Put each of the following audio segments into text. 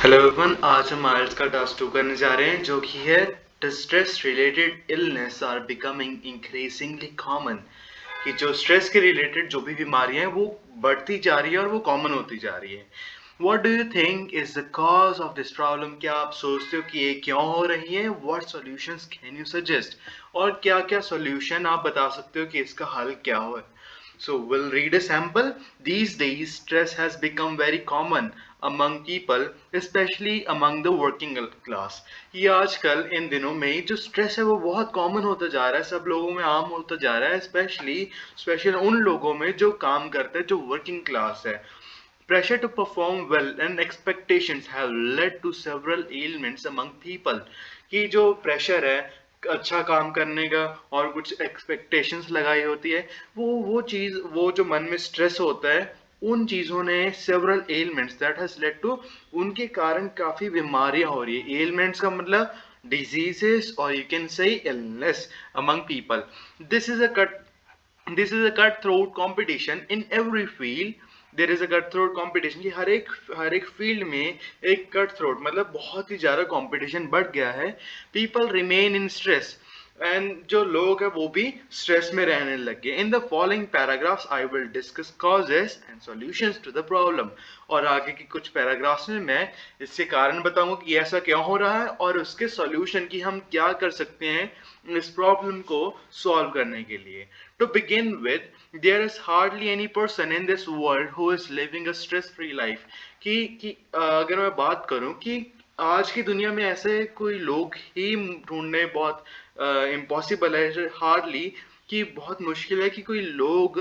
Hello everyone, आज हम आइल्स का टास्क 2 करने जा रहे हैं जो कि है stress related illness are becoming increasingly common. कि जो स्ट्रेस के रिलेटेड जो भी बीमारियां हैं वो बढ़ती जा रही है और वो कॉमन होती जा रही है। What do you think is the cause of this problem? क्या आप सोचते हो कि ये क्यों हो रही है? What solutions can you suggest? और क्या क्या सॉल्यूशन आप बता सकते हो कि इसका हल क्या हो? So we'll read a sample. These days, stress has become very common among people, especially among the working class. ये आजकल इन दिनों में जो स्ट्रेस है वो बहुत कॉमन होता जा रहा है, सब लोगों में आम होता जा रहा है, स्पेशल उन लोगों में जो काम करते हैं, जो वर्किंग क्लास है. Pressure to perform well and expectations have led to several ailments among people. कि जो प्रेशर है अच्छा काम करने का और कुछ एक्सपेक्टेशंस लगाई होती है, वो चीज, वो जो मन में स्ट्रेस होता है, उन चीजों ने several elements that has led to, उनके कारण काफी बीमारियां हो रही है. एलिमेंट्स का मतलब diseases or you can say illness among people. This is a cut this is a cutthroat competition in every field. There is a cut throat competition कि हर एक फील्ड में एक कट थ्रोट मतलब बहुत ही ज्यादा कंपटीशन बढ़ गया है. People remain in stress and जो लोग हैं वो भी स्ट्रेस में रहने लग गए. In the following paragraphs I will discuss causes and solutions to the problem. और आगे की कुछ पैराग्राफ्स में मैं इसके कारण बताऊंगा कि ऐसा क्यों हो रहा है और उसके सॉल्यूशन की हम क्या कर सकते हैं इस प्रॉब्लम को सॉल्व करने के लिए. To begin with, there is hardly any person in this world who is living a stress free life. कि अगर मैं बात करूं कि आज की दुनिया में ऐसे कोई लोग ही ढूंढने बहुत इम्पॉसिबल है, हार्डली, कि बहुत मुश्किल है कि कोई लोग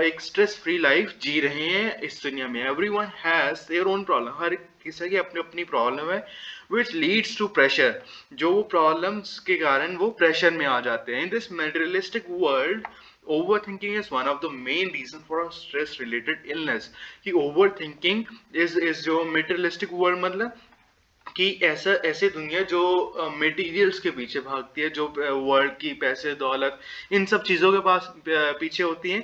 एक स्ट्रेस फ्री लाइफ जी रहे हैं इस दुनिया में. Everyone has their own problem. हर किसी की अपनी अपनी प्रॉब्लम है which leads to pressure. जो वो प्रॉब्लम्स के कारण वो प्रेशर में आ जाते हैं. In this materialistic world, overthinking is one of the main reasons for a stress related illness. कि overthinking is जो materialistic world मतलब कि ऐसे दुनिया जो मटेरियल्स के पीछे भागती है, जो वर्ल्ड की पैसे दौलत इन सब चीजों के पास पीछे होती है,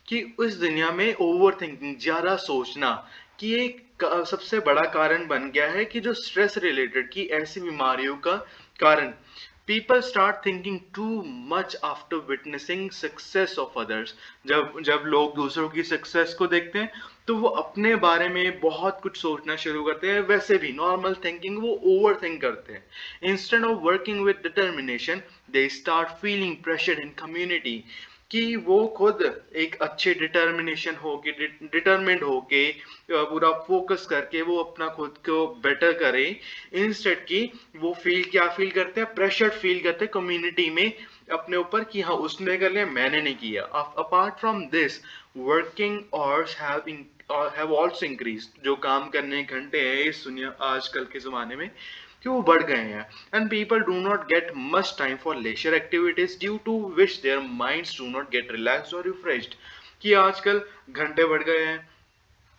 कि उस दुनिया में ओवर थिंकिंग, ज्यादा सोचना, कि एक सबसे बड़ा कारण बन गया है कि जो स्ट्रेस रिलेटेड की ऐसी बीमारियों का कारण. People start thinking too much after witnessing success of others. जब जब लोग दूसरों की सक्सेस को देखते हैं तो वो अपने बारे में बहुत कुछ सोचना शुरू करते हैं. वैसे भी नॉर्मल थिंकिंग वो ओवर थिंक करते हैं. Instead of working with determination they start feeling pressure in community. कि वो खुद एक अच्छे डिटर्मिनेशन होके, डिटर्मिन्ड होके, पूरा फोकस करके वो अपना खुद को बेटर करें. इंस्टेड की वो क्या फील करते हैं? प्रेशर फील करते हैं कम्युनिटी में अपने ऊपर कि हाँ उसने कर लिया, मैंने नहीं किया. Apart from this, working hours have also increase. जो काम करने के घंटे हैं इस दुनिया आजकल के जमाने में कि वो बढ़ गए हैं. And people do not get much time for leisure activities due to which their minds do not get relaxed और रिफ्रेश्ड. कि आजकल घंटे बढ़ गए हैं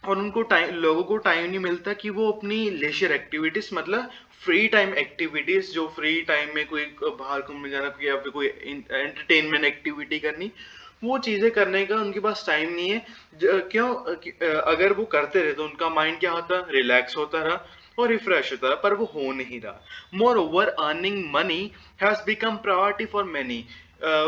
और उनको टाइम, लोगों को टाइम नहीं मिलता कि वो अपनी लेजर एक्टिविटीज मतलब फ्री टाइम एक्टिविटीज, जो फ्री टाइम में कोई बाहर घूमने जाना या फिर कोई एंटरटेनमेंट एक्टिविटी करनी, वो चीजें करने का उनके पास टाइम नहीं है. क्यों? अगर वो करते रहे तो उनका माइंड क्या होता? रिलैक्स होता रहा और रिफ्रेश होता रहा, पर वो हो नहीं रहा. More over, earning money has become priority for many,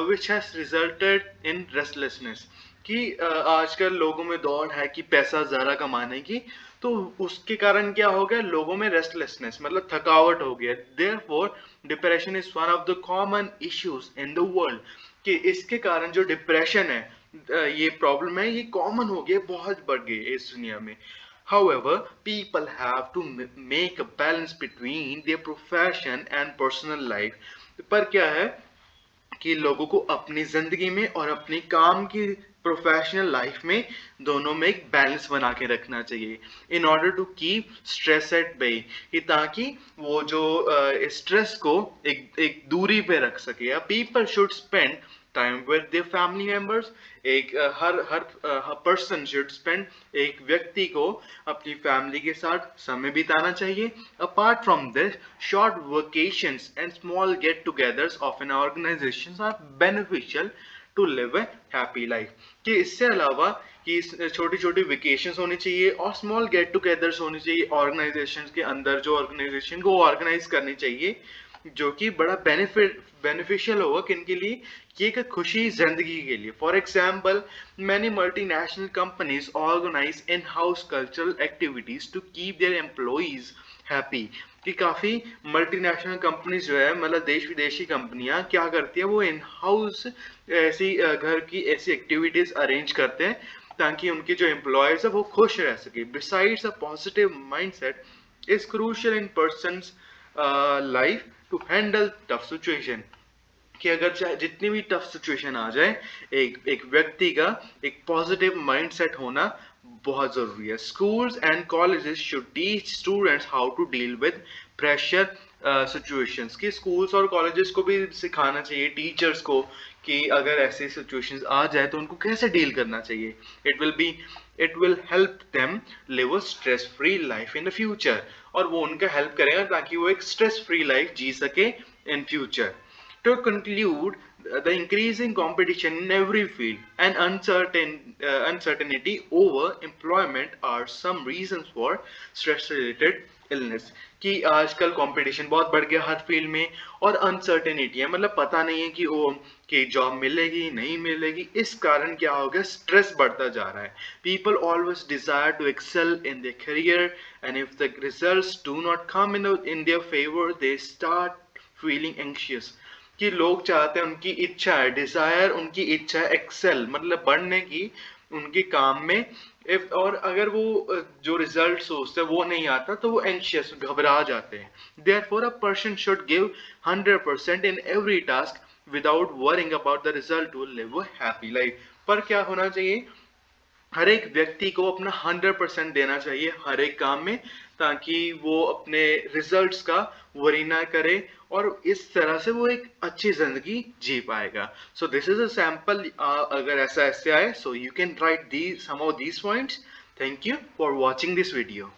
which has resulted in restlessness. कि आजकल लोगों में दौड़ है कि पैसा ज्यादा कमाने की, तो उसके कारण क्या हो गया? लोगों में रेस्टलेसनेस मतलब थकावट हो गया. Therefore depression is one of the common issues in the world. कि इसके कारण जो डिप्रेशन है, ये प्रॉब्लम है, ये कॉमन हो गया, बहुत बढ़ गई है इस दुनिया में. However, people have to make a balance between their profession and personal life. पर क्या है कि लोगों को अपनी जिंदगी में और अपनी काम की प्रोफेशनल लाइफ में दोनों में एक बैलेंस बना के रखना चाहिए. In order to keep stress at bay, कि ताकि वो जो स्ट्रेस को एक दूरी पे रख सके. या people should spend time with their family members. एक हर हर पर्सन शुड स्पेंड, एक व्यक्ति को अपनी फैमिली के साथ समय बिताना चाहिए. Apart from this, short vacations and small get-togethers of an organization are beneficial to live a happy life. कि इससे अलावा कि छोटी छोटी वेकेशंस होनी चाहिए और स्मॉल गेट टुगेदर्स होनी चाहिए ऑर्गेनाइजेशंस के अंदर, जो ऑर्गेनाइजेशन को ऑर्गेनाइज करनी चाहिए, जो कि बड़ा बेनिफिशियल होगा किन के लिए, कि एक खुशी जिंदगी के लिए। For example, many multinational companies organise in house cultural activities to keep their employees happy. कि काफी मल्टीनेशनल कंपनीज जो है, मतलब देश विदेशी कंपनियां क्या करती है, वो इन हाउस ऐसी घर की ऐसी एक्टिविटीज अरेंज करते हैं ताकि उनके जो एम्प्लॉयज है वो खुश रह सके। Besides a positive mindset is crucial in person's life to handle tough situation. कि अगर चाहे जितनी भी टफ सिचुएशन आ जाए, एक व्यक्ति का एक पॉजिटिव माइंडसेट होना बहुत जरूरी है। Schools and colleges should teach students how to deal with pressure situations. कि स्कूल्स और कॉलेजेस को भी सिखाना चाहिए, टीचर्स को, कि अगर ऐसे सिचुएशंस आ जाए तो उनको कैसे डील करना चाहिए। It will help them live a stress free life in the future. और वो उनका हेल्प करेगा ताकि वो एक स्ट्रेस फ्री लाइफ जी सके in future. To conclude, the increasing competition in every field and uncertainty over employment are some reasons for stress-related illness। कि आजकल कंपटीशन बहुत बढ़ गया हर फील्ड में, और अनसर्टेनिटी है, मतलब पता नहीं है कि वो कि जॉब मिलेगी नहीं मिलेगी। इस कारण क्या हो गया, स्ट्रेस बढ़ता जा रहा है। People always desire to excel in their career and if the results do not come in their favour they start feeling anxious. कि लोग चाहते हैं, उनकी इच्छा है, डिजायर उनकी इच्छा है एक्सेल मतलब बढ़ने की उनके काम में। इफ और अगर वो जो रिजल्ट सोचते हैं वो नहीं आता तो वो एंशियस घबरा जाते हैं। Therefore a person should give 100% in every task without worrying about the result to live a happy life. पर क्या होना चाहिए, हर एक व्यक्ति को अपना 100% देना चाहिए हर एक काम में, ताकि वो अपने रिजल्ट्स का वरी ना करे, और इस तरह से वो एक अच्छी जिंदगी जी पाएगा। So this is a sample. अगर ऐसा ऐसे आए, so you can write the some of these points. Thank you for watching this video.